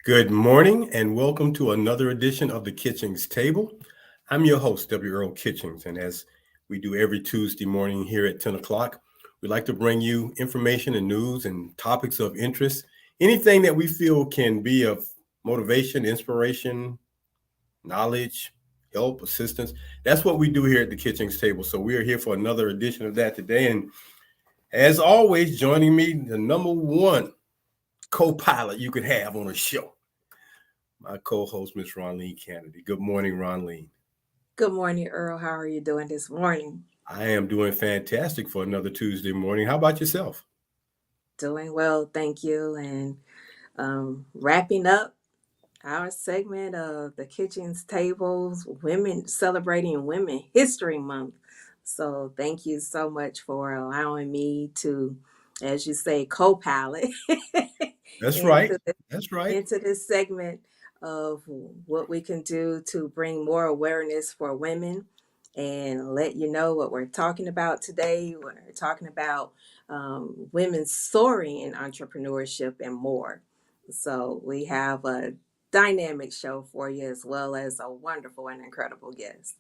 Good morning and welcome to another edition of the Kitchings Table. I'm your host, W. Earl Kitchings, and as we do every Tuesday morning here at 10 o'clock, we like to bring you information and news and topics of interest, anything that we feel can be of motivation, inspiration, knowledge, help, assistance. That's what we do here at the Kitchings Table. So we are here for another edition of that today. And as always, joining me, the number one co-pilot you could have on a show, my co-host, Miss Ronleen Kennedy. Good morning, Ronleen. Good morning, Earl. How are you doing this morning? I am doing fantastic for another Tuesday morning. How about yourself? Doing well, thank you. And wrapping up our segment of the Kitchen's Tables, Women Celebrating Women History Month. So thank you so much for allowing me to, as you say, co-pilot That's right. into That's right. into this segment of what we can do to bring more awareness for women and let you know what we're talking about today. We're talking about women soaring in entrepreneurship and more. So we have a dynamic show for you as well as a wonderful and incredible guest.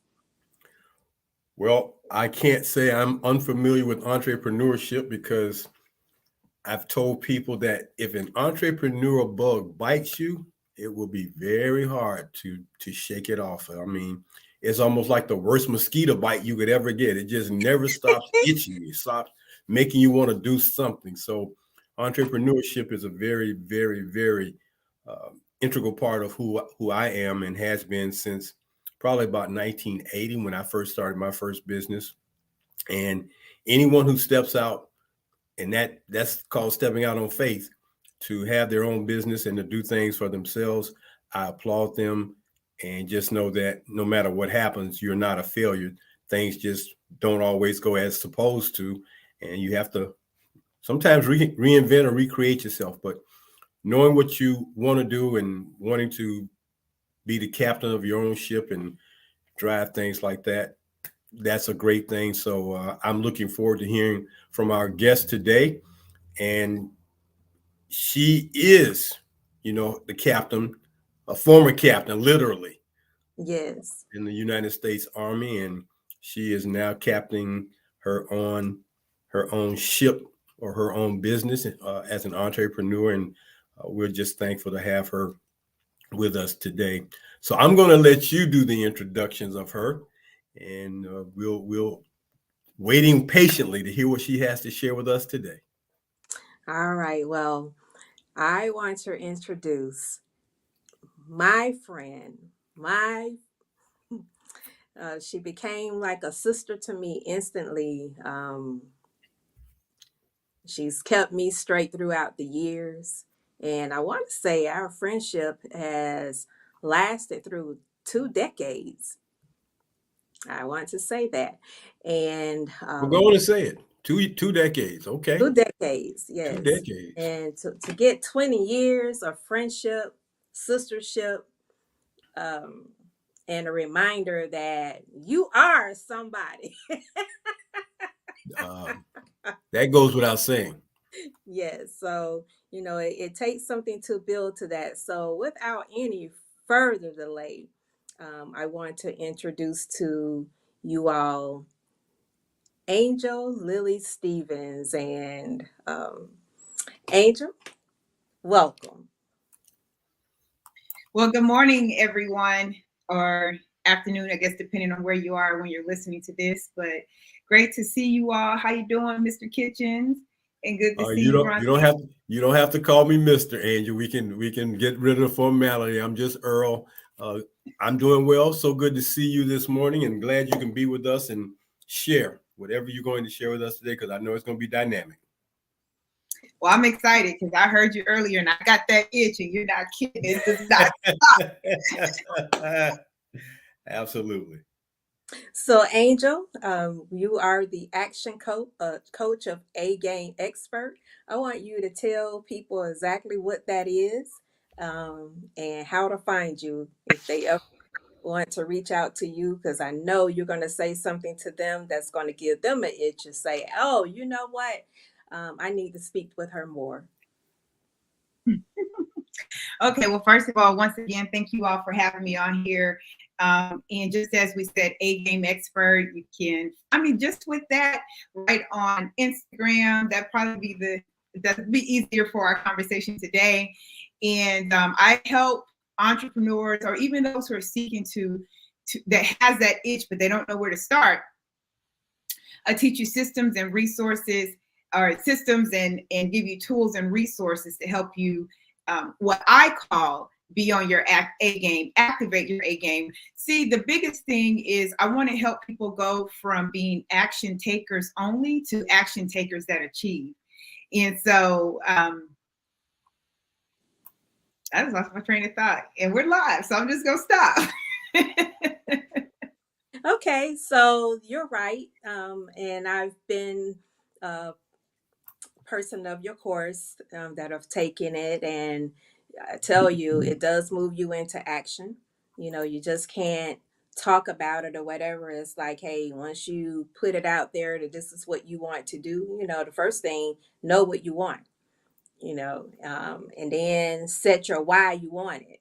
Well, I can't say I'm unfamiliar with entrepreneurship because I've told people that if an entrepreneurial bug bites you, it will be very hard to shake it off. I mean, it's almost like the worst mosquito bite you could ever get. It just never stops itching you, stops making you want to do something. So, entrepreneurship is a very, very, very integral part of who I am and has been since probably about 1980 when I first started my first business. And anyone who steps out, and that's called stepping out on faith, to have their own business and to do things for themselves, I applaud them. And just know that no matter what happens, you're not a failure. Things just don't always go as supposed to, and you have to sometimes reinvent or recreate yourself. But knowing what you want to do and wanting to be the captain of your own ship and drive things like that, that's a great thing. So I'm looking forward to hearing from our guest today. And she is, the captain, a former captain, literally, Yes. in the United States Army, and she is now captaining her own ship or her own business as an entrepreneur, and we're just thankful to have her with us today. So I'm going to let you do the introductions of her, and we'll waiting patiently to hear what she has to share with us today. All right. Well, I want to introduce my friend, my she became like a sister to me instantly. She's kept me straight throughout the years. And I want to say our friendship has lasted through 2 decades. I want to say that. And We're going to say it. Two decades. Okay. 2 decades, Two yes. decades. And to get 20 years of friendship, sistership, um, and a reminder that you are somebody. Um, that goes without saying. Yes. So, it takes something to build to that. So, without any further delay, I want to introduce to you all Angel Lily Stevens. And Angel, welcome. Well, good morning, everyone, or afternoon, I guess, depending on where you are when you're listening to this. But great to see you all. How you doing, Mr. Kitchens? And good to see You you, don't Ron. you don't have you don't have to call me Mr. Angel. We can get rid of the formality. I'm just Earl. Uh, I'm doing well. So good to see you this morning, and glad you can be with us and share whatever you're going to share with us today, because I know it's going to be dynamic. Well, I'm excited because I heard you earlier, and I got that itch, and you're not kidding. It does not stop. Absolutely. So, Angel, you are the action coach of A Game Expert. I want you to tell people exactly what that is, and how to find you if they ever want to reach out to you, because I know you're going to say something to them that's going to give them an itch and say, oh, you know what? I need to speak with her more. Okay, well, first of all, once again, thank you all for having me on here. And just as we said, A Game Expert, you can, I mean, just with that, right on Instagram, that'd be easier for our conversation today. And I help entrepreneurs or even those who are seeking to that has that itch, but they don't know where to start. I teach you systems and resources, or systems and give you tools and resources to help you, what I call be on your A game, activate your A game. See, the biggest thing is I want to help people go from being action takers only to action takers that achieve. And so I just lost my train of thought, and we're live, so I'm just gonna stop. Okay, so you're right. And I've been a person of your course that have taken it, and I tell you, it does move you into action. You know, you just can't talk about it or whatever. It's like, hey, once you put it out there that this is what you want to do, you know, the first thing, know what you want, and then set your why you want it.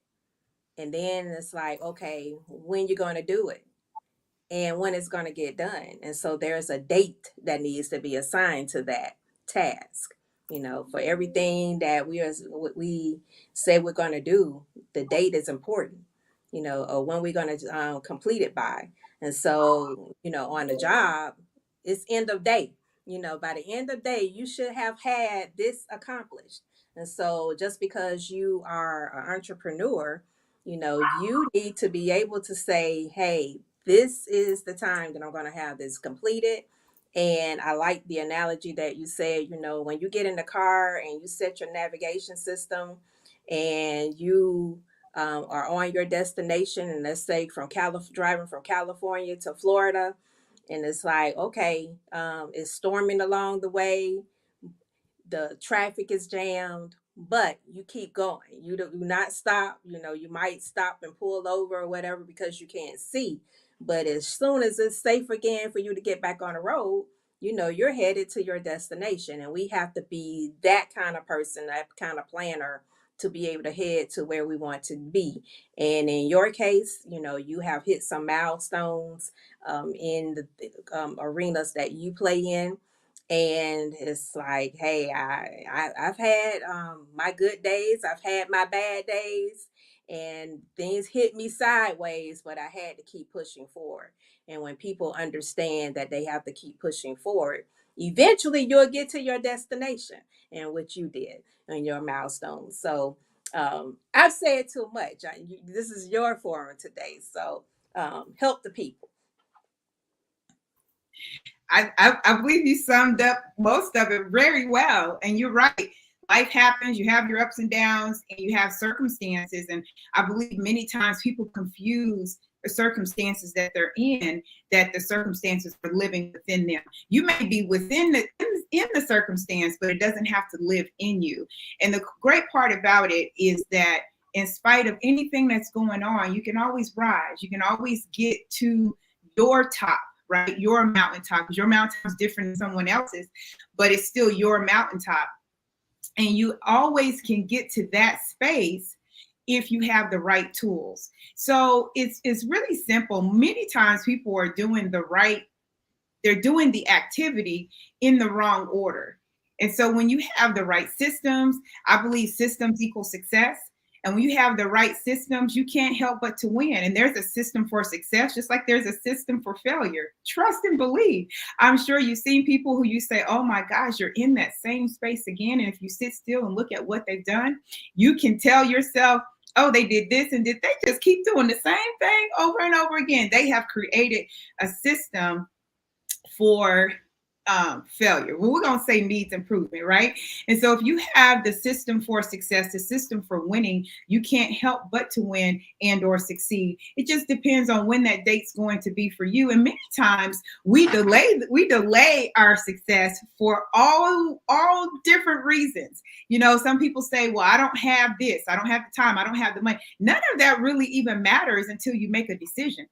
And then it's like, okay, when you're going to do it and when it's going to get done. And so there's a date that needs to be assigned to that task. You know, for everything that we say we're going to do, the date is important. You know, or when we're going to complete it by. And so, you know, on the job, it's end of day. You know, by the end of the day, you should have had this accomplished. And so, just because you are an entrepreneur, you know, you need to be able to say, hey, this is the time that I'm going to have this completed. And I like the analogy that you said, you know, when you get in the car and you set your navigation system and you are on your destination, and let's say driving from California to Florida, and it's like, okay, it's storming along the way, the traffic is jammed, but you keep going. You do not stop. You know, you might stop and pull over or whatever because you can't see. But as soon as it's safe again for you to get back on the road, you know, you're headed to your destination. And we have to be that kind of person, that kind of planner to be able to head to where we want to be. And in your case, you know, you have hit some milestones in the arenas that you play in, and it's like, hey, I've had my good days, I've had my bad days, and things hit me sideways, but I had to keep pushing forward. And when people understand that they have to keep pushing forward, eventually you'll get to your destination and what you did and your milestones. So I've said too much. This is your forum today, so help the people. I believe you summed up most of it very well. And you're right. Life happens, you have your ups and downs, and you have circumstances. And I believe many times people confuse the circumstances that they're in, that the circumstances are living within them. You may be within in the circumstance, but it doesn't have to live in you. And the great part about it is that in spite of anything that's going on, you can always rise. You can always get to your top, right? Your mountaintop. Your mountaintop is different than someone else's, but it's still your mountaintop. And you always can get to that space if you have the right tools. So it's really simple. Many times people are doing they're doing the activity in the wrong order. And so when you have the right systems, I believe systems equal success. And when you have the right systems, you can't help but to win. And there's a system for success, just like there's a system for failure. Trust and believe. I'm sure you've seen people who you say, oh my gosh, you're in that same space again. And if you sit still and look at what they've done, you can tell yourself, oh, they did this and did they just keep doing the same thing over and over again. They have created a system for failure. Well, we're going to say needs improvement, right? And so if you have the system for success, the system for winning, you can't help but to win and or succeed. It just depends on when that date's going to be for you. And many times we delay our success for all different reasons. You know, some people say, well, I don't have this, I don't have the time, I don't have the money. None of that really even matters until you make a decision.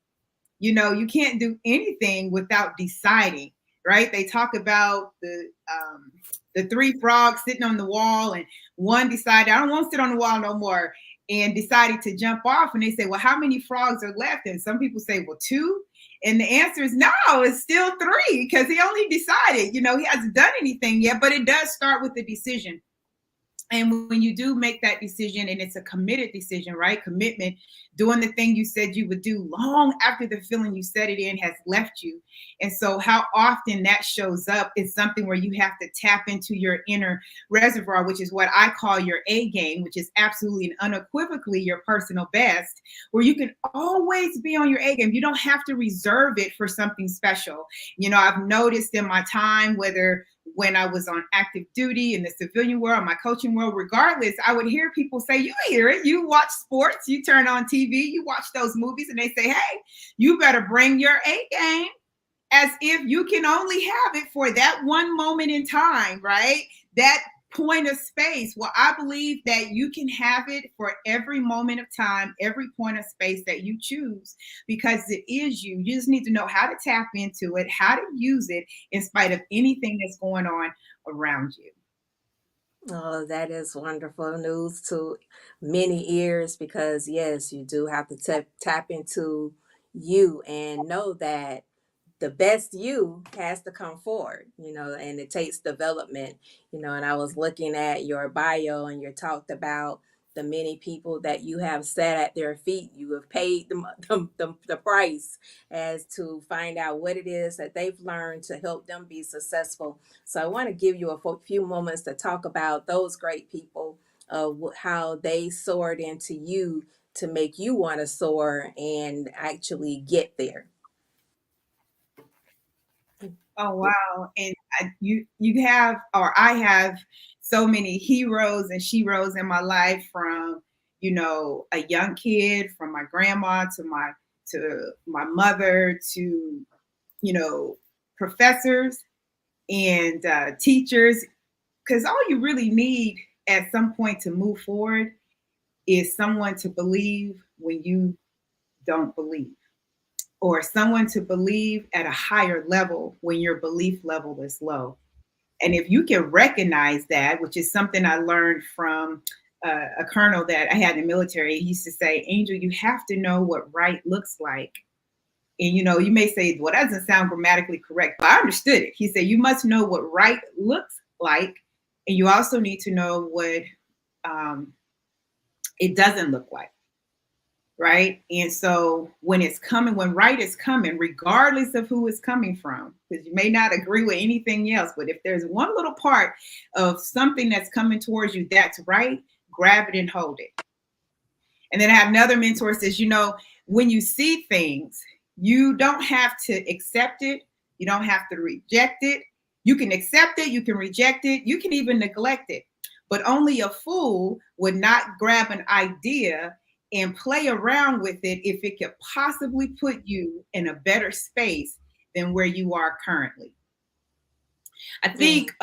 You know, you can't do anything without deciding, right? They talk about the three frogs sitting on the wall, and one decided, I don't want to sit on the wall no more. and decided to jump off. And they say, well, how many frogs are left? And some people say, well, 2. And the answer is no, it's still 3, because he only decided, he hasn't done anything yet, but it does start with the decision. And when you do make that decision, and it's a committed decision, right? Commitment, doing the thing you said you would do long after the feeling you set it in has left you. And so how often that shows up is something where you have to tap into your inner reservoir, which is what I call your A game, which is absolutely and unequivocally your personal best, where you can always be on your A game. You don't have to reserve it for something special. I've noticed in my time, whether when I was on active duty in the civilian world, my coaching world, regardless, I would hear people say, you hear it, you watch sports, you turn on TV, you watch those movies, and they say, hey, you better bring your A game, as if you can only have it for that one moment in time, right? That point of space. Well, I believe that you can have it for every moment of time, every point of space that you choose, because it is you. You just need to know how to tap into it, how to use it in spite of anything that's going on around you. Oh, that is wonderful news to many ears, because yes, you do have to tap into you and know that the best you has to come forward, and it takes development, and I was looking at your bio, and you talked about the many people that you have sat at their feet. You have paid the price as to find out what it is that they've learned to help them be successful. So I want to give you a few moments to talk about those great people, how they soared into you to make you want to soar and actually get there. Oh wow! And you have, or I have, so many heroes and sheroes in my life, from a young kid, from my grandma to my mother, to professors and teachers, because all you really need at some point to move forward is someone to believe when you don't believe, or someone to believe at a higher level when your belief level is low. And if you can recognize that, which is something I learned from a colonel that I had in the military, he used to say, Angel, you have to know what right looks like. And you may say, well, that doesn't sound grammatically correct, but I understood it. He said, you must know what right looks like, and you also need to know what it doesn't look like. Right. And so when right is coming, regardless of who it's coming from, because you may not agree with anything else, but if there's one little part of something that's coming towards you that's right, grab it and hold it. And then I have another mentor who says, when you see things, you don't have to accept it. You don't have to reject it. You can accept it. You can reject it. You can even neglect it. But only a fool would not grab an idea and play around with it if it could possibly put you in a better space than where you are currently. I think,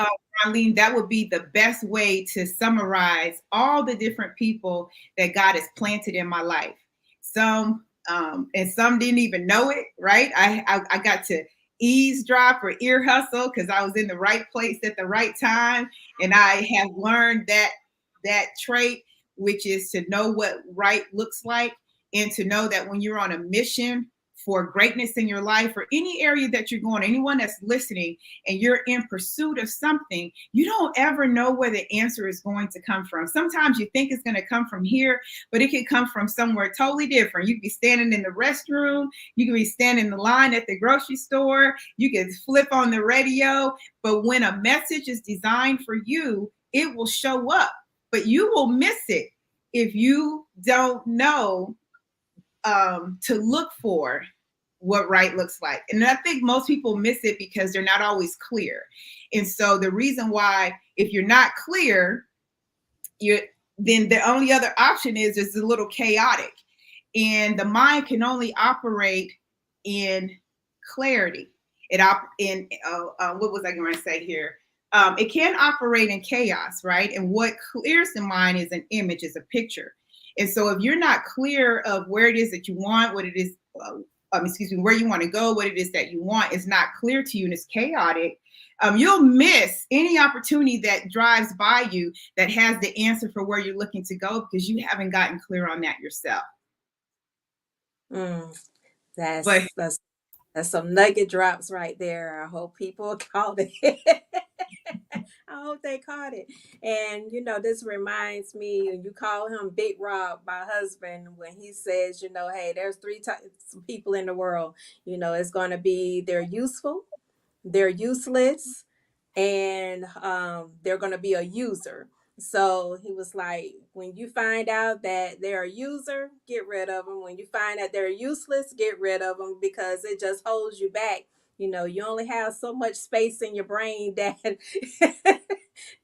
Marlene, that would be the best way to summarize all the different people that God has planted in my life. Some and some didn't even know it, right? I got to eavesdrop or ear hustle because I was in the right place at the right time, and I have learned that trait, which is to know what right looks like, and to know that when you're on a mission for greatness in your life, or any area that you're going, anyone that's listening, and you're in pursuit of something, you don't ever know where the answer is going to come from. Sometimes you think it's going to come from here, but it can come from somewhere totally different. You could be standing in the restroom, you could be standing in the line at the grocery store, you could flip on the radio, but when a message is designed for you, it will show up, but you will miss it if you don't know to look for what right looks like. And I think most people miss it because they're not always clear. And so the reason why, if you're not clear, then the only other option is it's a little chaotic. And the mind can only operate in clarity. What was I going to say here? It can operate in chaos, right? And what clears the mind is an image, is a picture. And so if you're not clear of where it is that you want, what it is, where you want to go, what it is that you want is not clear to you, and it's chaotic, You'll miss any opportunity that drives by you that has the answer for where you're looking to go because you haven't gotten clear on that yourself. Mm, But that's some nugget drops right there. I hope people caught it. I hope they caught it. And this reminds me, and you call him Big Rob, my husband, when he says, hey, there's three types of people in the world. It's going to be they're useful, they're useless, and they're going to be a user. So he was like, when you find out that they're a user, get rid of them. When you find that they're useless, get rid of them because it just holds you back. You only have so much space in your brain that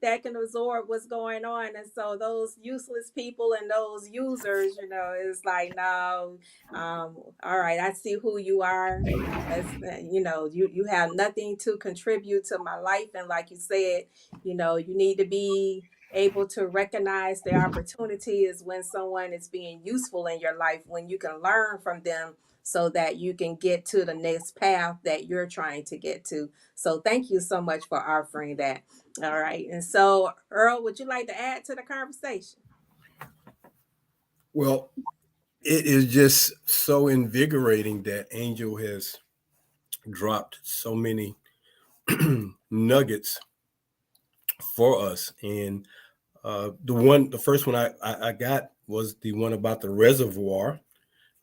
that can absorb what's going on. And so those useless people and those users, it's like, no, all right, I see who you are. As you have nothing to contribute to my life. And like you said, you need to be able to recognize the opportunity is when someone is being useful in your life, when you can learn from them so that you can get to the next path that you're trying to get to. So thank you so much for offering that. All right. And so, Earl, would you like to add to the conversation? Well, it is just so invigorating that Angel has dropped so many nuggets for us. And the first one I got was the one about the reservoir.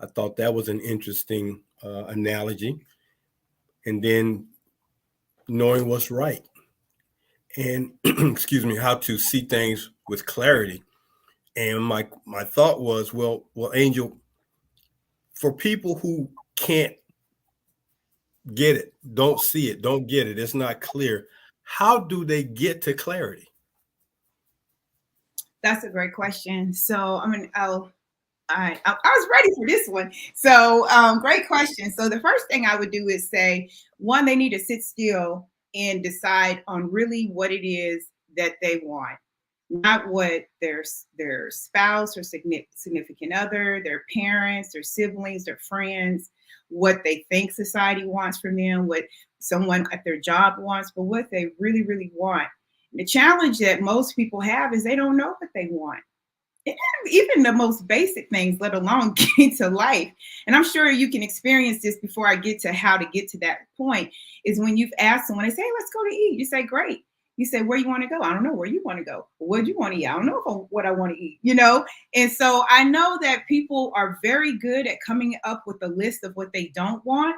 I thought that was an interesting analogy. And then knowing what's right and excuse me, how to see things with clarity. And my thought was, well, Angel, for people who can't get it, don't see it, don't get it, it's not clear, how do they get to clarity? that's a great question. So I was ready for this one. So great question. So the first thing I would do is say, one, they need to sit still and decide on really what it is that they want, not what their spouse or significant other, their parents, their siblings, their friends, what they think society wants from them, what someone at their job wants, but what they really, really want. And the challenge that most people have is they don't know what they want. Even the most basic things, let alone getting to life. And I'm sure you can experience this before I get to how to get to that point, is when you've asked someone, they say, hey, let's go to eat. You say, great. You say, where you want to go? I don't know where you want to go. What do you want to eat? I don't know what I want to eat, And so I know that people are very good at coming up with a list of what they don't want,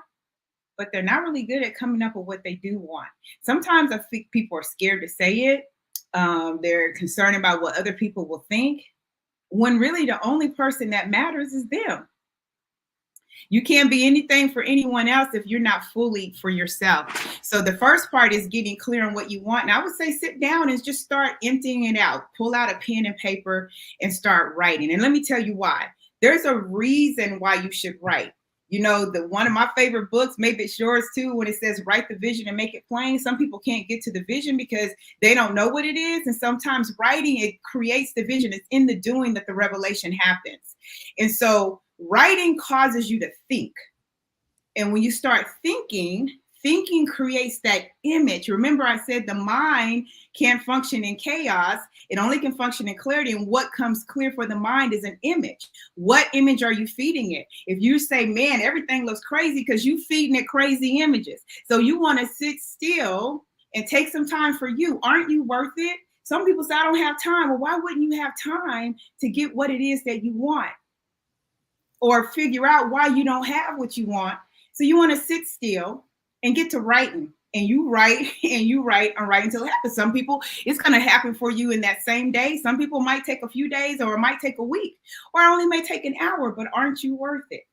but they're not really good at coming up with what they do want. Sometimes I think people are scared to say it. They're concerned about what other people will think, when really the only person that matters is them. You can't be anything for anyone else if you're not fully for yourself. So the first part is getting clear on what you want. And I would say sit down and just start emptying it out. Pull out a pen and paper and start writing. And let me tell you why. There's a reason why you should write. One of my favorite books, maybe it's yours too, when it says write the vision and make it plain. Some people can't get to the vision because they don't know what it is. And sometimes writing, it creates the vision. It's in the doing that the revelation happens. And so writing causes you to think. And when you start thinking creates that image. Remember, I said the mind can't function in chaos. It only can function in clarity. And what comes clear for the mind is an image. What image are you feeding it? If you say, man, everything looks crazy, because you feeding it crazy images. So you want to sit still and take some time for you. Aren't you worth it? Some people say, I don't have time. Well, why wouldn't you have time to get what it is that you want? Or figure out why you don't have what you want. So you want to sit still and get to writing, and you write and you write and write until it happens. Some people, it's going to happen for you in that same day. Some people might take a few days, or it might take a week, or it only may take an hour, but aren't you worth it?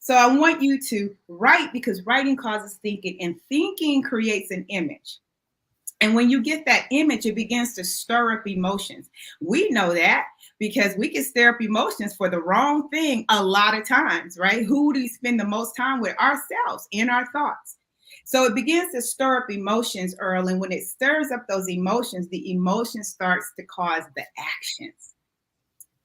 So I want you to write, because writing causes thinking, and thinking creates an image. And when you get that image, it begins to stir up emotions. We know that because we can stir up emotions for the wrong thing a lot of times, right? Who do we spend the most time with? Ourselves, in our thoughts. So it begins to stir up emotions, Earl. And when it stirs up those emotions, the emotion starts to cause the actions.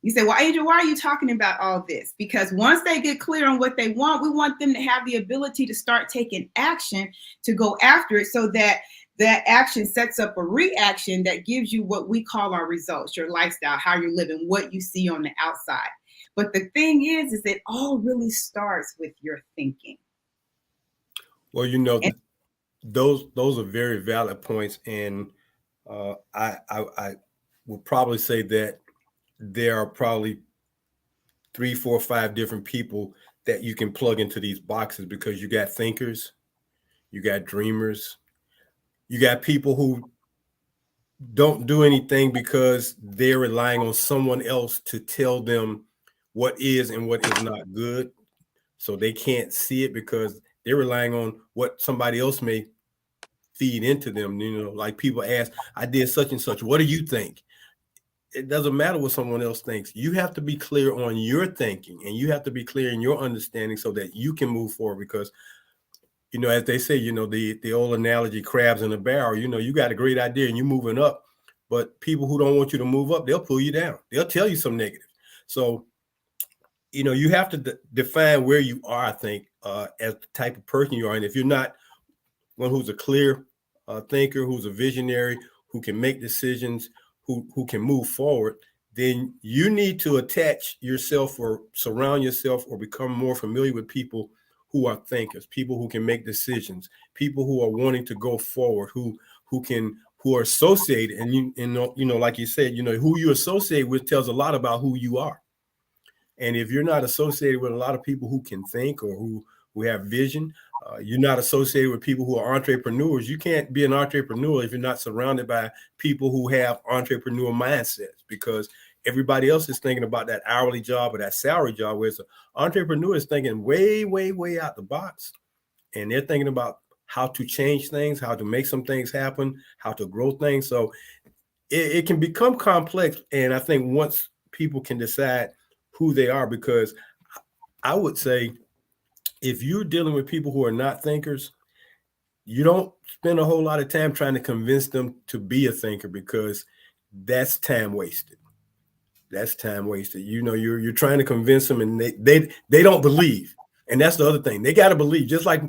You say, well, Angel, why are you talking about all this? Because once they get clear on what they want, we want them to have the ability to start taking action to go after it, so that that action sets up a reaction that gives you what we call our results, your lifestyle, how you're living, what you see on the outside. But the thing is it all really starts with your thinking. Well, those are very valid points, and I would probably say that there are probably 3, 4, 5 different people that you can plug into these boxes, because you got thinkers, you got dreamers, you got people who don't do anything because they're relying on someone else to tell them what is and what is not good. So they can't see it because they're relying on what somebody else may feed into them. Like people ask, I did such and such. What do you think? It doesn't matter what someone else thinks. You have to be clear on your thinking, and you have to be clear in your understanding so that you can move forward. Because, as they say, the old analogy, crabs in a barrel, you got a great idea and you're moving up, but people who don't want you to move up, they'll pull you down. They'll tell you some negative. So, you have to define where you are, I think, as the type of person you are. And if you're not one who's a clear thinker, who's a visionary, who can make decisions, who can move forward, then you need to attach yourself or surround yourself or become more familiar with people who are thinkers, people who can make decisions, people who are wanting to go forward, who are associated. And like you said, who you associate with tells a lot about who you are. And if you're not associated with a lot of people who can think or who have vision, you're not associated with people who are entrepreneurs. You can't be an entrepreneur if you're not surrounded by people who have entrepreneur mindsets, because everybody else is thinking about that hourly job or that salary job, whereas an entrepreneur is thinking way, way, way out the box. And they're thinking about how to change things, how to make some things happen, how to grow things. So it can become complex. And I think once people can decide who they are, because I would say, if you're dealing with people who are not thinkers, you don't spend a whole lot of time trying to convince them to be a thinker, because that's time wasted. That's time wasted. You're trying to convince them, and they don't believe. And that's the other thing. They got to believe. Just like,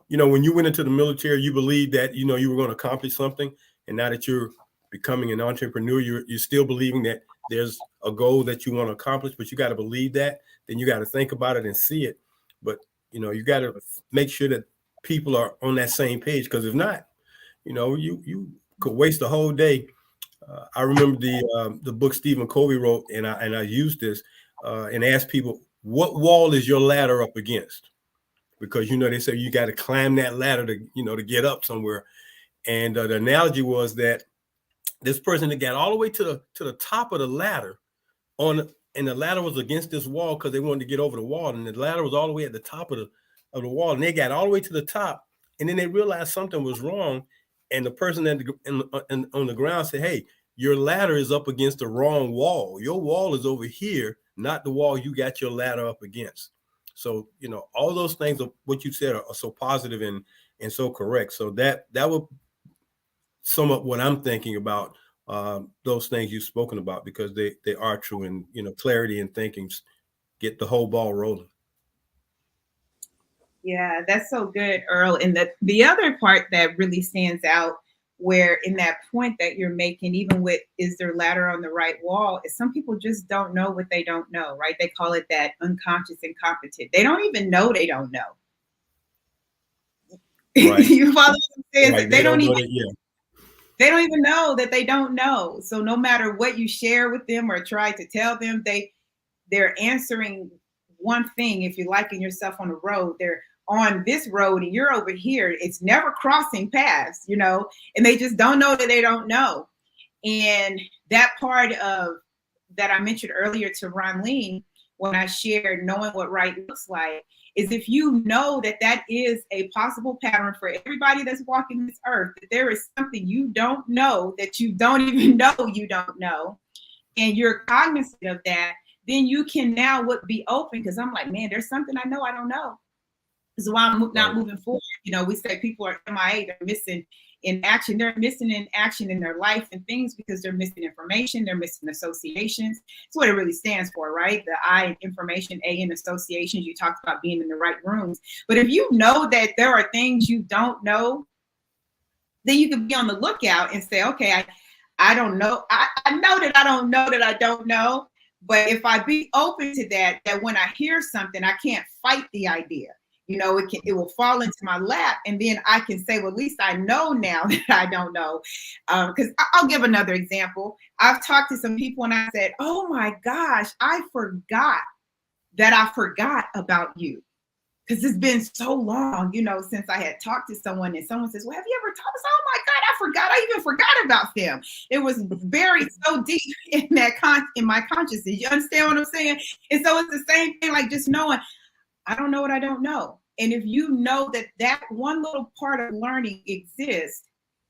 when you went into the military, you believed that, you were going to accomplish something. And now that you're becoming an entrepreneur, you're still believing that there's a goal that you want to accomplish, but you got to believe that. Then you got to think about it and see it. But you got to make sure that people are on that same page, because if not, you could waste a whole day. I remember the book Stephen Covey wrote, and I used this and asked people, what wall is your ladder up against? Because they say you got to climb that ladder to get up somewhere. And the analogy was that this person that got all the way to the top of the ladder and the ladder was against this wall because they wanted to get over the wall, and the ladder was all the way at the top of the wall, and they got all the way to the top, and then they realized something was wrong, and the person on the ground said, "Hey, your ladder is up against the wrong wall. Your wall is over here, not the wall you got your ladder up against." So all those things of what you said are so positive and so correct. So that would sum up what I'm thinking about. Those things you've spoken about, because they are true, and clarity and thinking get the whole ball rolling. Yeah, that's so good, Earl. And the other part that really stands out, where in that point that you're making, even with is their ladder on the right wall, is some people just don't know what they don't know, right? They call it that unconscious incompetent. They don't even know they don't know. Right. You follow what I'm saying? Right. They don't even know that, yeah. They don't even know that they don't know. So no matter what you share with them or try to tell them, they're answering one thing. If you're liking yourself on the road, they're on this road and you're over here. It's never crossing paths, and they just don't know that they don't know. And that part of that I mentioned earlier to Ronleen, when I shared knowing what right looks like, is if you know that that is a possible pattern for everybody that's walking this earth, that there is something you don't know that you don't even know you don't know, and you're cognizant of that, then you can now be open, because I'm like, man, there's something I know I don't know. This is why I'm not moving forward. We say people are MIA, they're missing in action. They're missing in action in their life and things because they're missing information. They're missing associations. That's what it really stands for, right? The I in information, A in associations. You talked about being in the right rooms. But if you know that there are things you don't know, then you can be on the lookout and say, okay, I don't know. I know that I don't know that I don't know. But if I be open to that, that when I hear something, I can't fight the idea. You know, it will fall into my lap, and then I can say, well, at least I know now that I don't know. Because I'll give another example. I've talked to some people and I said, oh my gosh, I forgot that I forgot about you. Because it's been so long, you know, since I had talked to someone, and someone says, well, have you ever talked to someone? Oh my God, I forgot. I even forgot about them. It was buried so deep in in my consciousness. You understand what I'm saying? And so it's the same thing, like just knowing, I don't know what I don't know. And if you know that that one little part of learning exists,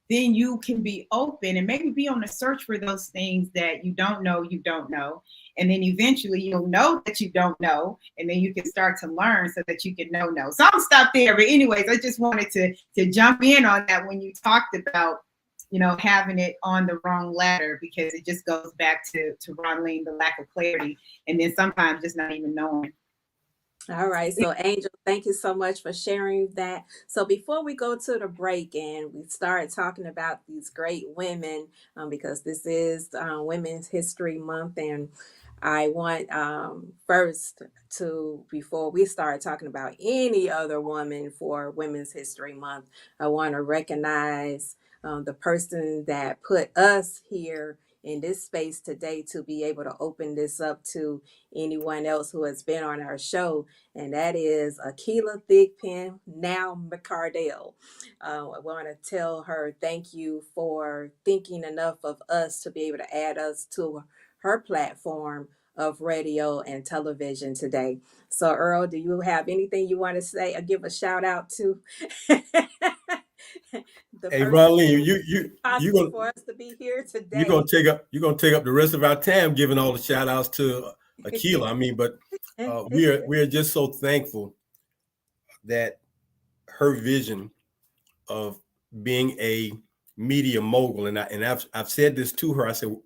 then you can be open and maybe be on the search for those things that you don't know. And then eventually you'll know that you don't know. And then you can start to learn so that you can know. So I'm stop there. But anyways, I just wanted to jump in on that when you talked about, you know, having it on the wrong ladder, because it just goes back to Ronleen, the lack of clarity. And then sometimes just not even knowing. All right. So, Angel, thank you so much for sharing that. So, before we go to the break and we start talking about these great women, because this is Women's History Month, and I want first to, before we start talking about any other woman for Women's History Month, I want to recognize the person that put us here in this space today to be able to open this up to anyone else who has been on our show, and that is Akila Thigpen, now McCardell. I want to tell her thank you for thinking enough of us to be able to add us to her platform of radio and television today. So, Earl, do you have anything you want to say or give a shout out to? The Hey, person Ronleen, you gonna for us to be here today. you're gonna take up the rest of our time giving all the shout outs to Akila. I mean, but we are just so thankful that her vision of being a media mogul, and I've said this to her. I said,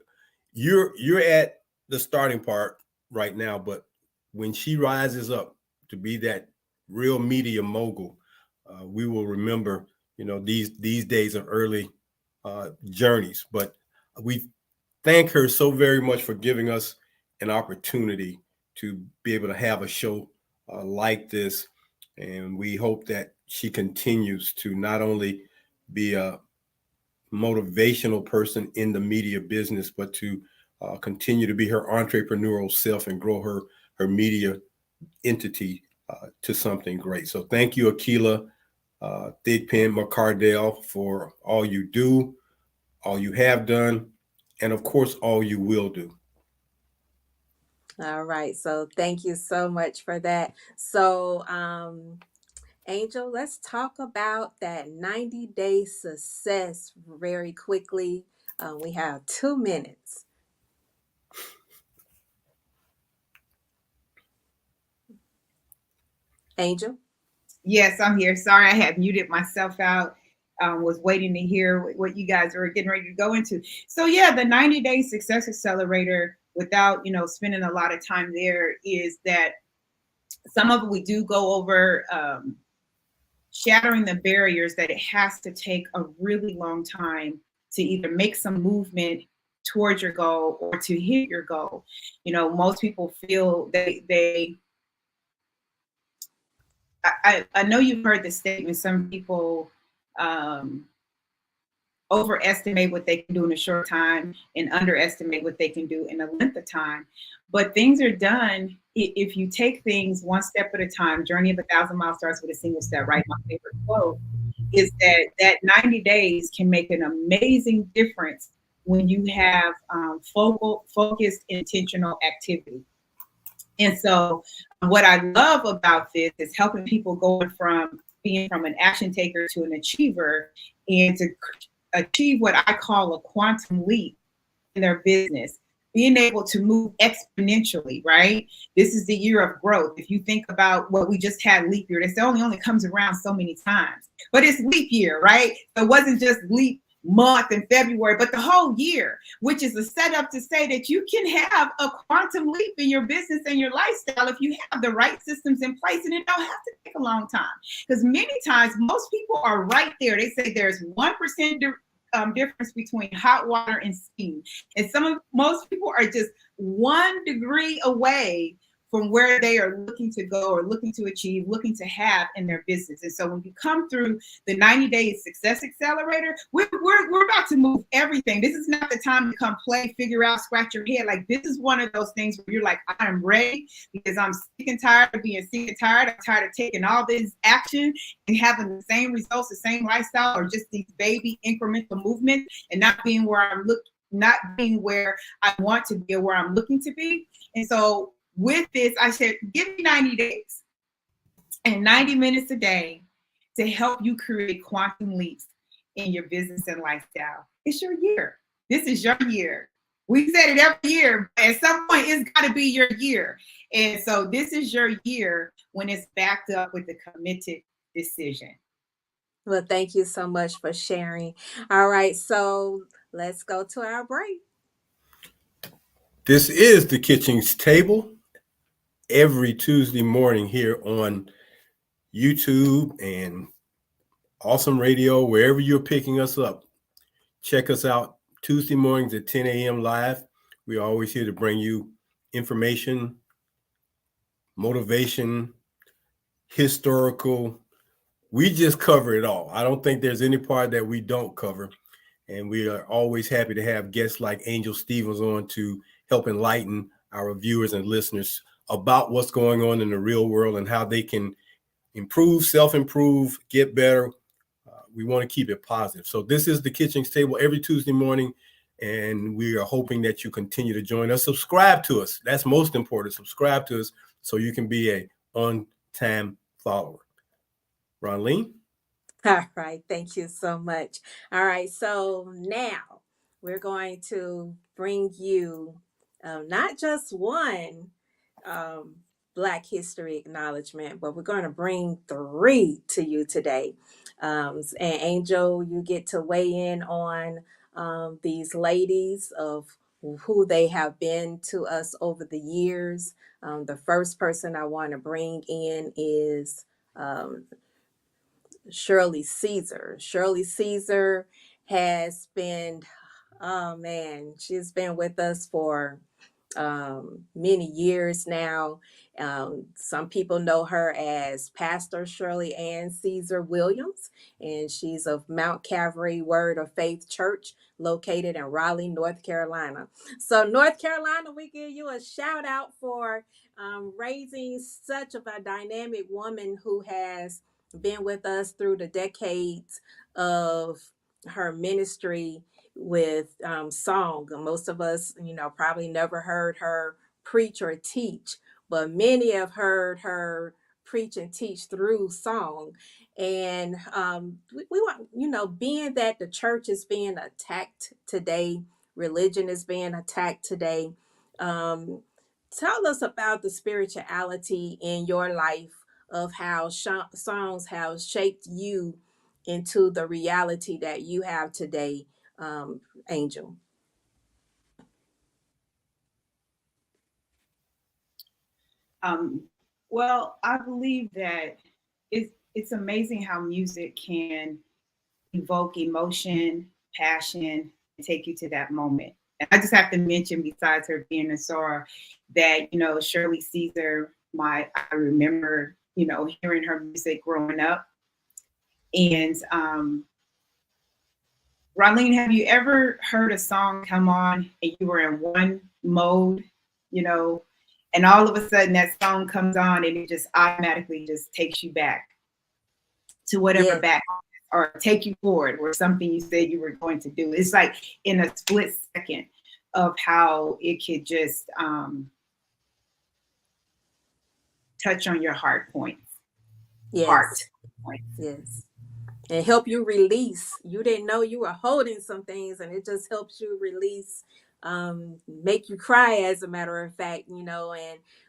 you're at the starting part right now, but when she rises up to be that real media mogul, we will remember, you know, these days of early journeys. But we thank her so very much for giving us an opportunity to be able to have a show like this. And we hope that she continues to not only be a motivational person in the media business, but to continue to be her entrepreneurial self and grow her media entity to something great. So thank you, Akila Thigpen McCardell, for all you do, all you have done, and of course, all you will do. All right. So thank you so much for that. So, Angel, let's talk about that 90-day success very quickly. We have 2 minutes. Angel? Yes, I'm here. Sorry, I had muted myself out. Was waiting to hear what you guys were getting ready to go into. So yeah, the 90-day success accelerator, without, you know, spending a lot of time there, is that some of it we do go over shattering the barriers that it has to take a really long time to either make some movement towards your goal or to hit your goal. You know, most people feel I know you've heard the statement, some people overestimate what they can do in a short time and underestimate what they can do in a length of time. But things are done if you take things one step at a time. Journey of 1,000 miles starts with a single step, right? My favorite quote is that 90 days can make an amazing difference when you have focused, intentional activity. And so what I love about this is helping people going from being from an action taker to an achiever, and to achieve what I call a quantum leap in their business. being able to move exponentially, right? This is the year of growth. If you think about what we just had leap year, this only comes around so many times, but it's leap year, right? So it wasn't just leap month in February, but the whole year, which is a setup to say that you can have a quantum leap in your business and your lifestyle if you have the right systems in place, and it don't have to take a long time. Because many times, most people are right there. They say there's 1% difference between hot water and steam, and most people are just 1 degree away from where they are looking to go or looking to achieve, looking to have in their business. And so when you come through the 90 Days Success Accelerator, we're about to move everything. This is not the time to come play, figure out, scratch your head. Like, this is one of those things where you're like, I'm ready, because I'm sick and tired of being sick and tired. I'm tired of taking all this action and having the same results, the same lifestyle, or just these baby incremental movements, and not being where I want to be or where I'm looking to be. And so with this, I said, give me 90 days and 90 minutes a day to help you create quantum leaps in your business and lifestyle. It's your year. This is your year. We said it every year, but at some point it's got to be your year. And so this is your year when it's backed up with a committed decision. Well, thank you so much for sharing. All right, so let's go to our break. This is the Kitchings Table every Tuesday morning here on YouTube and Awesome Radio, wherever you're picking us up. Check us out Tuesday mornings at 10 a.m. live. We're always here to bring you information, motivation, historical. We just cover it all. I don't think there's any part that we don't cover. And we are always happy to have guests like Angel Stevens on to help enlighten our viewers and listeners about what's going on in the real world and how they can improve, self-improve, get better. We want to keep it positive. So this is the Kitchings Table every Tuesday morning, and we are hoping that you continue to join us. Subscribe to us. That's most important. Subscribe to us so you can be a on-time follower. Ronleen? All right, thank you so much. All right, so now we're going to bring you not just one Black History acknowledgement, but we're going to bring 3 to you today. And Angel, you get to weigh in on these ladies of who they have been to us over the years. The first person I want to bring in is Shirley Caesar. Shirley Caesar has been, oh man, she's been with us for many years now. Some people know her as Pastor Shirley Ann Caesar Williams, and she's of Mount Calvary Word of Faith Church, located in Raleigh, North Carolina. So, North Carolina, we give you a shout out for raising such of a dynamic woman who has been with us through the decades of her ministry with song. Most of us, probably never heard her preach or teach, but many have heard her preach and teach through song. And we want, being that the church is being attacked today, religion is being attacked today. Tell us about the spirituality in your life, of how songs have shaped you into the reality that you have today, Angel. Well, I believe that it's amazing how music can evoke emotion, passion, and take you to that moment. And I just have to mention, besides her being a Sora, that Shirley Caesar, I remember hearing her music growing up. And Ronleen, have you ever heard a song come on and you were in one mode, and all of a sudden that song comes on and it just automatically just takes you back to whatever back, or take you forward, or something you said you were going to do? It's like in a split second of how it could just touch on your heart points. Yes. Heart points. Yes. And help you release. You didn't know you were holding some things, and it just helps you release make you cry, as a matter of fact, and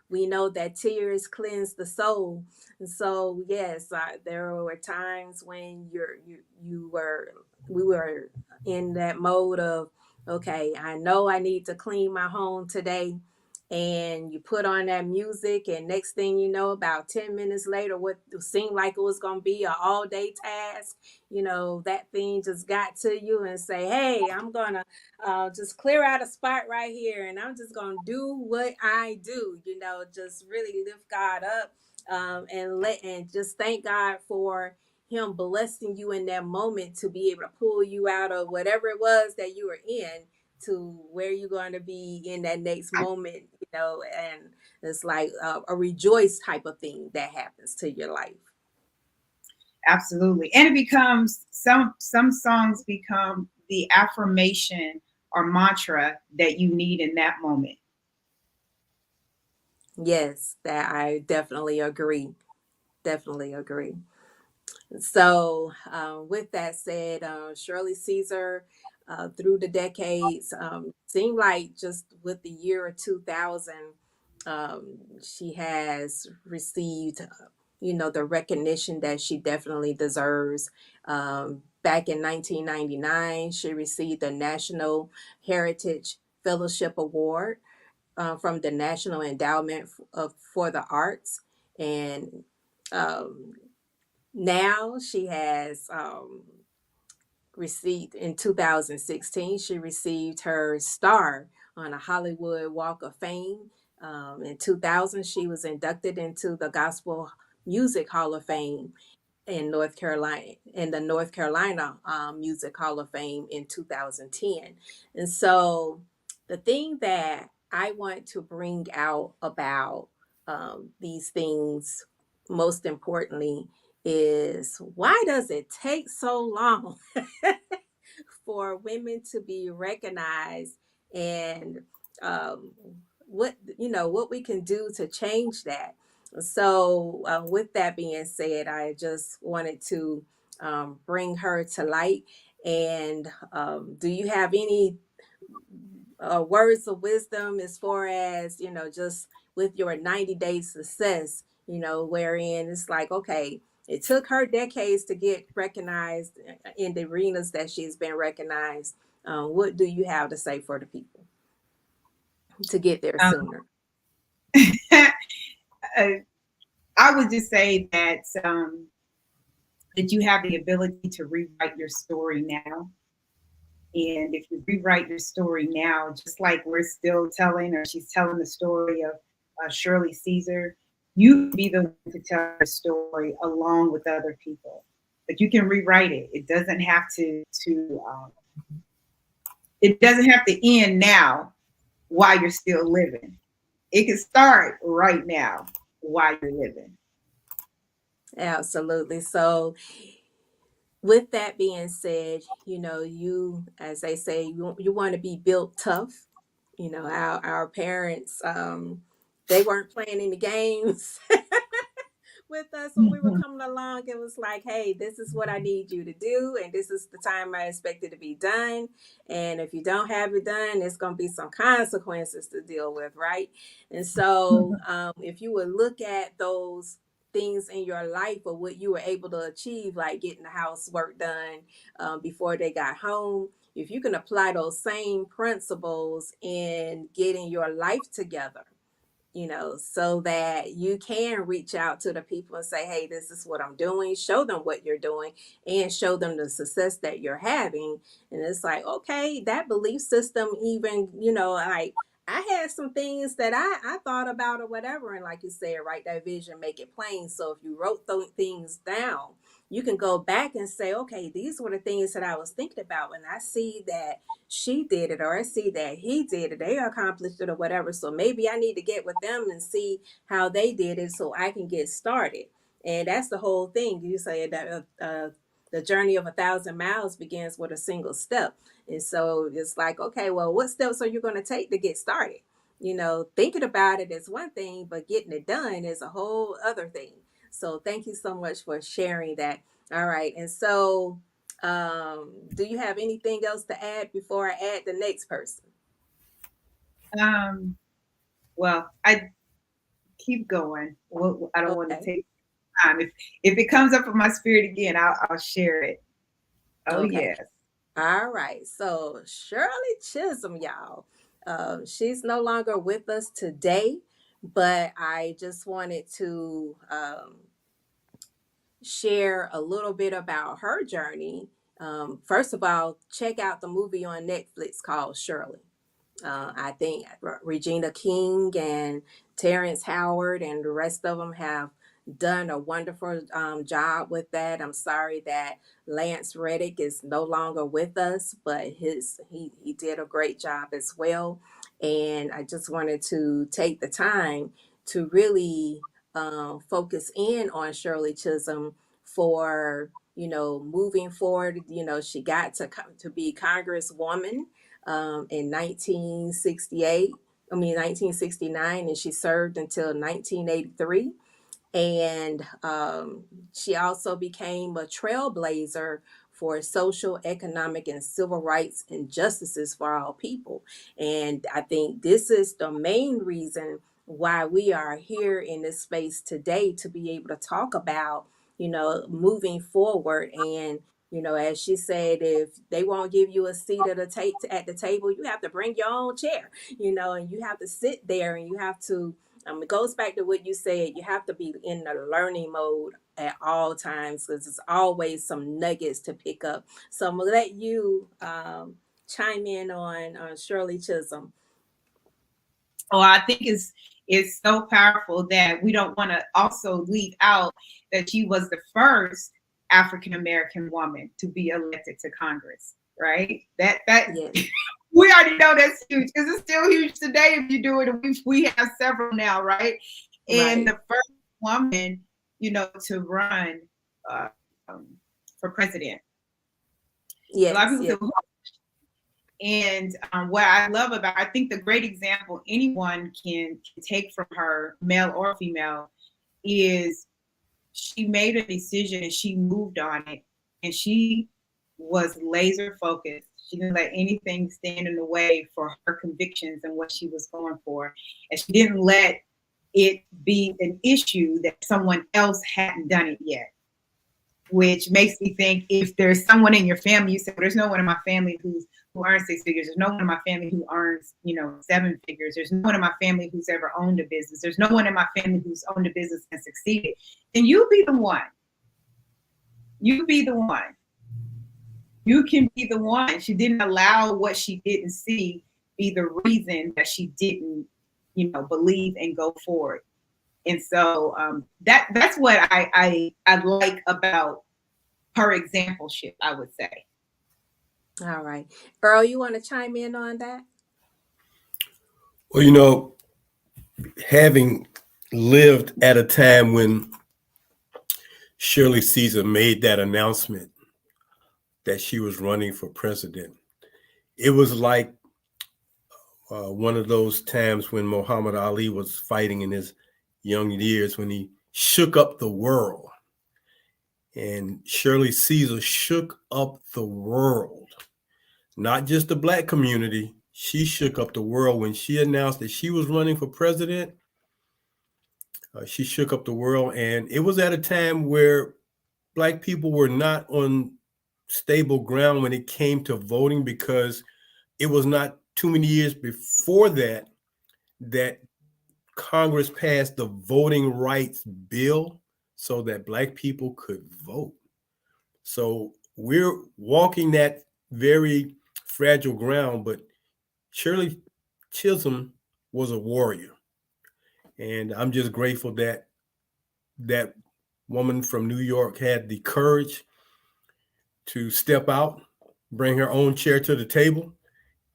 we know that tears cleanse the soul. And so, yes, there were times when we were in that mode of, okay, I know I need to clean my home today. And you put on that music, and next thing you know, about 10 minutes later, what seemed like it was going to be an all day task, that thing just got to you and say, hey, I'm going to just clear out a spot right here, and I'm just going to do what I do, just really lift God up, and just thank God for him blessing you in that moment to be able to pull you out of whatever it was that you were in to where you're going to be in that next moment, and it's like a rejoice type of thing that happens to your life. Absolutely. And it becomes some songs become the affirmation or mantra that you need in that moment. Yes, that I definitely agree. Definitely agree. So, with that said, Shirley Caesar, through the decades, seemed like just with the year of 2000, she has received, the recognition that she definitely deserves. Back in 1999, she received the National Heritage Fellowship Award from the National Endowment for the Arts. And um, now she has received, in 2016, she received her star on a Hollywood Walk of Fame. In 2000, she was inducted into the Gospel Music Hall of Fame in North Carolina, in the North Carolina Music Hall of Fame in 2010. And so the thing that I want to bring out about these things, most importantly, is why does it take so long for women to be recognized, and um, what we can do to change that. So, with that being said, I just wanted to bring her to light. And do you have any words of wisdom as far as, just with your 90-day success, wherein it's like, okay, it took her decades to get recognized in the arenas that she's been recognized. What do you have to say for the people to get there Um, sooner? I would just say that you have the ability to rewrite your story now. And if you rewrite your story now, just like we're still telling, or she's telling the story of Shirley Caesar, you can be the one to tell the story along with other people. But you can rewrite it. It doesn't have it doesn't have to end now while you're still living. It can start right now while you're living. Absolutely. So, with that being said, you, as they say, you want to be built tough. Our parents, they weren't playing any games with us when we were coming along. It was like, hey, this is what I need you to do, and this is the time I expect it to be done. And if you don't have it done, there's going to be some consequences to deal with, right? And so, if you would look at those things in your life or what you were able to achieve, like getting the housework done before they got home, if you can apply those same principles in getting your life together, so that you can reach out to the people and say, hey, this is what I'm doing, show them what you're doing, and show them the success that you're having. And it's like, okay, that belief system, even, like, I had some things that I thought about or whatever. And like you said, write that vision, make it plain. So if you wrote those things down, you can go back and say, okay, these were the things that I was thinking about. And I see that she did it, or I see that he did it, they accomplished it, or whatever. So maybe I need to get with them and see how they did it so I can get started. And that's the whole thing. You say that the journey of 1,000 miles begins with a single step. And so it's like, okay, well, what steps are you going to take to get started? Thinking about it is one thing, but getting it done is a whole other thing. So thank you so much for sharing that. All right. And so do you have anything else to add before I add the next person? Well, I keep going. Well, I don't want to Okay. take time. If it comes up in my spirit again, I'll share it. Oh Okay. yes. All right. So Shirley Chisholm, y'all. She's no longer with us today, but I just wanted to share a little bit about her journey. First of all, check out the movie on Netflix called Shirley. I think Regina King and Terrence Howard and the rest of them have done a wonderful job with that. I'm sorry that Lance Reddick is no longer with us, but he did a great job as well. And I just wanted to take the time to really focus in on Shirley Chisholm for moving forward. She got to be Congresswoman in 1968, 1969, and she served until 1983. And she also became a trailblazer for social, economic, and civil rights injustices for all people. And I think this is the main reason why we are here in this space today, to be able to talk about, moving forward. And as she said, if they won't give you a seat at the table, you have to bring your own chair, and you have to sit there, and you have to it goes back to what you said. You have to be in the learning mode at all times, because there's always some nuggets to pick up. So I'm gonna let you chime in on Shirley Chisholm. Oh, I think it's so powerful that we don't want to also leave out that she was the first African American woman to be elected to Congress, right? That Yes, we already know that's huge, because it's still huge today if you do it. We have several now, right? And right. the first woman, to run uh, um, for president. A lot of Yes, people yes, say, well, and what I love about, I think the great example anyone can take from her, male or female, is she made a decision and she moved on it, and she was laser focused. She didn't let anything stand in the way for her convictions and what she was going for. And she didn't let it be an issue that someone else hadn't done it yet, which makes me think, if there's someone in your family, you say, well, there's no one in my family who earns six figures. There's no one in my family who earns, seven figures. There's no one in my family who's ever owned a business. There's no one in my family who's owned a business and succeeded. Then you be the one. You be the one. You can be the one. She didn't allow what she didn't see be the reason that she didn't, believe and go forward. And so that's what I like about her exampleship, I would say. All right. Earl, you want to chime in on that? Well, having lived at a time when Shirley Caesar made that announcement that she was running for president, it was like one of those times when Muhammad Ali was fighting in his young years, when he shook up the world. And Shirley Caesar shook up the world, not just the Black community. She shook up the world when she announced that she was running for president. She shook up the world, and it was at a time where Black people were not on stable ground when it came to voting, because it was not too many years before that Congress passed the Voting Rights Bill so that Black people could vote. So we're walking that very fragile ground, but Shirley Chisholm was a warrior. And I'm just grateful that that woman from New York had the courage to step out, bring her own chair to the table,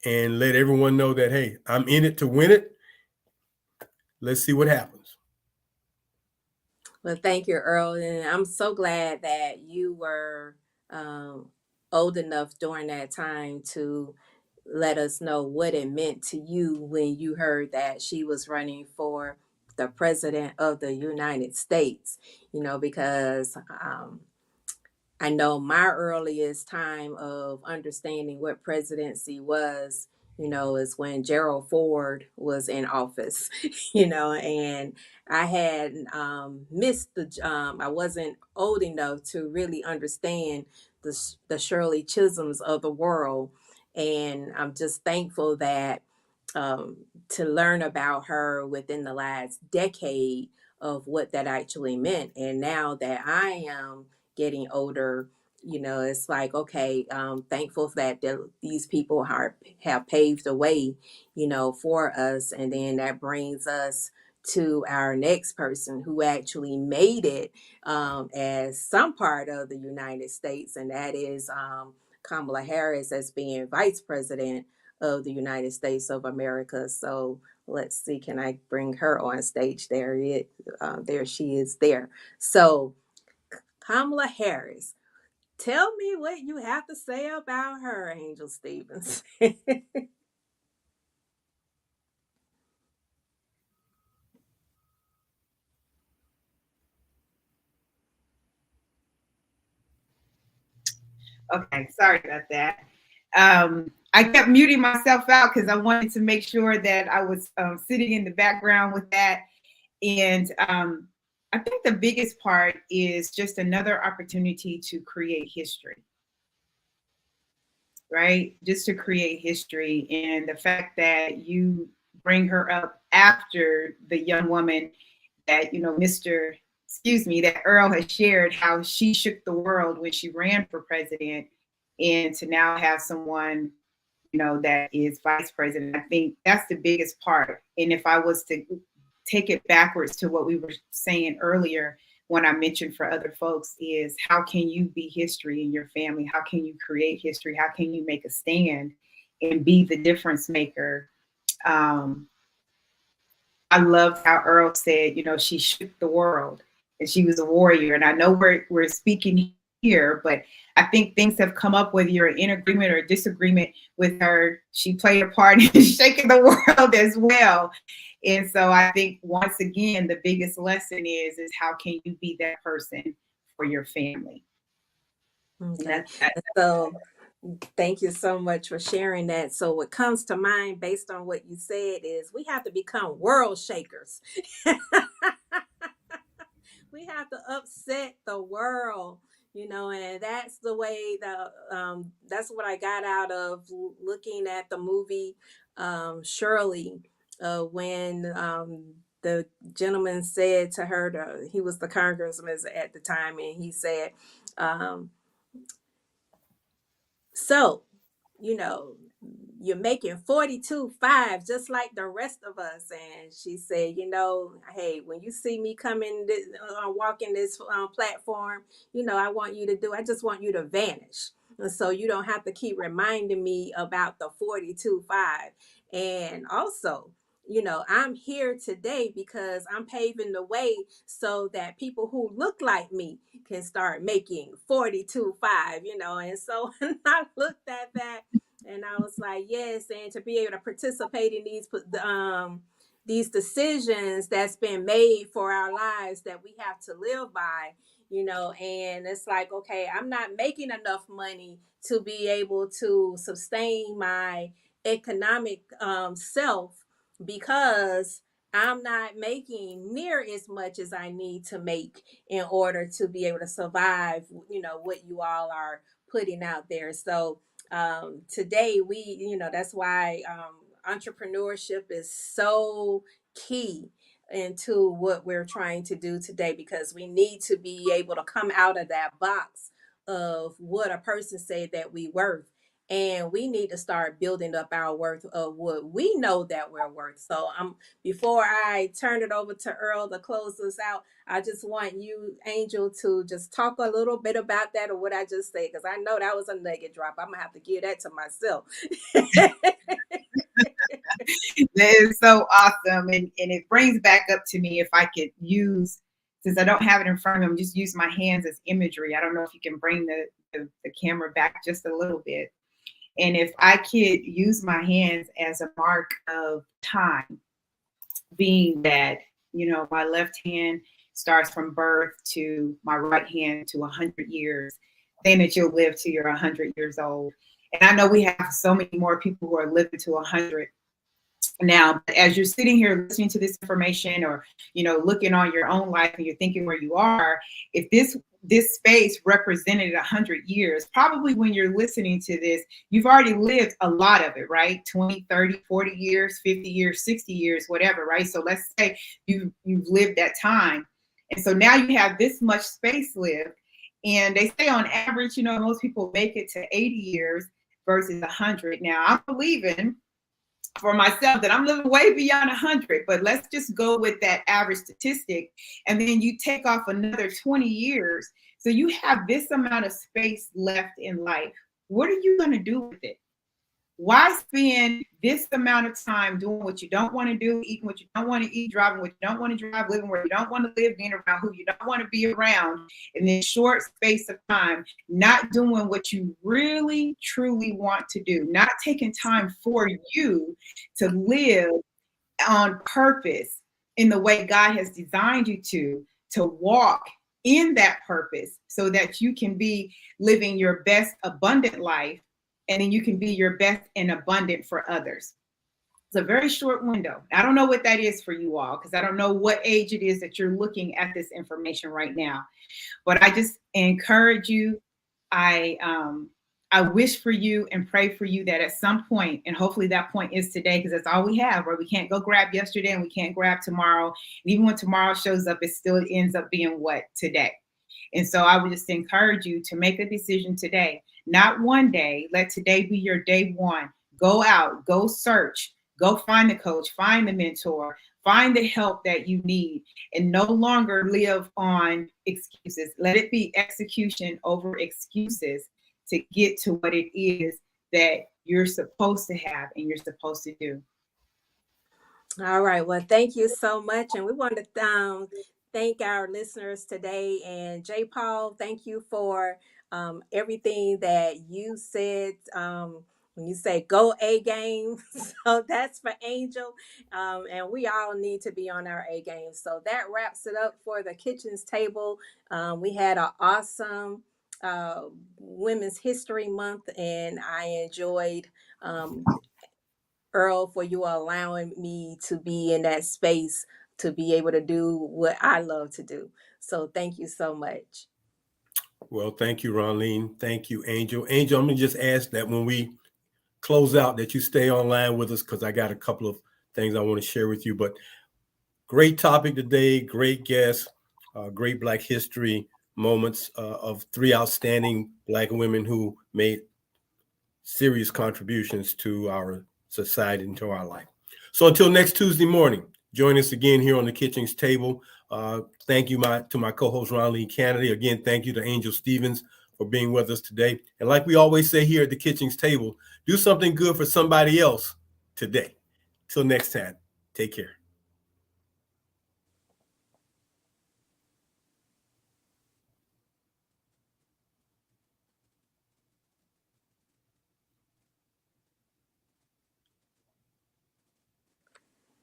and let everyone know that, hey, I'm in it to win it. Let's see what happens. Well, thank you, Earl. And I'm so glad that you were old enough during that time to let us know what it meant to you when you heard that she was running for the president of the United States. Because I know my earliest time of understanding what presidency was, is when Gerald Ford was in office, and I had missed I wasn't old enough to really understand the Shirley Chisholms of the world. And I'm just thankful that um, to learn about her within the last decade of what that actually meant. And now that I am getting older, it's like, okay, thankful that these people have paved the way, for us. And then that brings us to our next person who actually made it as some part of the United States, and that is Kamala Harris as being vice president of the United States of America. So let's see, can I bring her on stage? There she is there. So Kamala Harris, tell me what you have to say about her, Angel Stevens. Okay, sorry about that. I kept muting myself out because I wanted to make sure that I was sitting in the background with that. And I think the biggest part is just another opportunity to create history, right? Just to create history. And the fact that you bring her up after the young woman that, that Earl has shared, how she shook the world when she ran for president, and to now have someone, that is vice president. I think that's the biggest part. And if I was to take it backwards to what we were saying earlier, when I mentioned for other folks, is how can you be history in your family? How can you create history? How can you make a stand and be the difference maker? I loved how Earl said, she shook the world and she was a warrior. And I know we're speaking here, but I think things have come up, whether you're in agreement or disagreement with her. She played a part in shaking the world as well. And so I think, once again, the biggest lesson is how can you be that person for your family? Okay. So thank you so much for sharing that. So what comes to mind based on what you said is we have to become world shakers. We have to upset the world, and that's the way that's what I got out of looking at the movie Shirley, when the gentleman said to her, he was the congressman at the time, and he said, um, so, you know, you're making 42.5 just like the rest of us. And she said, hey, when you see me coming, walking this platform, I just want you to vanish. And so you don't have to keep reminding me about the 42.5. And also, I'm here today because I'm paving the way so that people who look like me can start making 42.5, And so I looked at that and I was like, yes, and to be able to participate in these decisions that's been made for our lives that we have to live by, and it's like, okay, I'm not making enough money to be able to sustain my economic self, because I'm not making near as much as I need to make in order to be able to survive, what you all are putting out there. So today that's why entrepreneurship is so key into what we're trying to do today, because we need to be able to come out of that box of what a person said that we worth, and we need to start building up our worth of what we know that we're worth. So before I turn it over to Earl to close this out, I just want you, Angel, to just talk a little bit about that, or what I just said, because I know that was a nugget drop. I'm gonna have to give that to myself. That is so awesome. And it brings back up to me, if I could use, since I don't have it in front of me, just use my hands as imagery. I don't know if you can bring the camera back just a little bit. And if I could use my hands as a mark of time, being that, my left hand starts from birth to my right hand to 100 years, then that you'll live to you're 100 years old. And I know we have so many more people who are living to 100 now. As you're sitting here listening to this information, or looking on your own life, and you're thinking where you are, if this space represented 100 years, probably when you're listening to this, you've already lived a lot of it, right? 20, 30, 40 years, 50 years, 60 years, whatever, right? So let's say you've lived that time. And so now you have this much space lived. And they say on average, most people make it to 80 years versus 100. Now I'm believing for myself that I'm living way beyond 100, but let's just go with that average statistic. And then you take off another 20 years. So you have this amount of space left in life. What are you going to do with it? Why spend this amount of time doing what you don't want to do, eating what you don't want to eat, driving what you don't want to drive, living where you don't want to live, being around who you don't want to be around in this short space of time, not doing what you really, truly want to do, not taking time for you to live on purpose in the way God has designed you to walk in that purpose so that you can be living your best abundant life, and then you can be your best and abundant for others. It's a very short window. I don't know what that is for you all, because I don't know what age it is that you're looking at this information right now. But I just encourage you. I wish for you and pray for you that at some point, and hopefully that point is today, because that's all we have, where we can't go grab yesterday and we can't grab tomorrow. And even when tomorrow shows up, it still ends up being what? Today. And so I would just encourage you to make a decision today, not one day. Let today be your day one. Go out, go search, go find the coach, find the mentor, find the help that you need, and no longer live on excuses. Let it be execution over excuses to get to what it is that you're supposed to have and you're supposed to do. All right. Well, thank you so much. And we want to thank our listeners today. And J. Paul, thank you for everything that you said. When you say go A game, so that's for Angel. And we all need to be on our A game. So that wraps it up for the Kitchens Table. We had an awesome Women's History Month, and I enjoyed Earl, for you allowing me to be in that space to be able to do what I love to do. So thank you so much. Well, thank you, Ronline. Thank you, Angel. Angel, I'm going to just ask that when we close out that you stay online with us, because I got a couple of things I want to share with you. But great topic today, great guests, great Black history moments of three outstanding Black women who made serious contributions to our society and to our life. So until next Tuesday morning, join us again here on the Kitchings Table. Thank you to my co-host, Ronline Kennedy. Again, thank you to Angel Stevens for being with us today. And like we always say here at the Kitchings Table, do something good for somebody else today. Till next time, take care.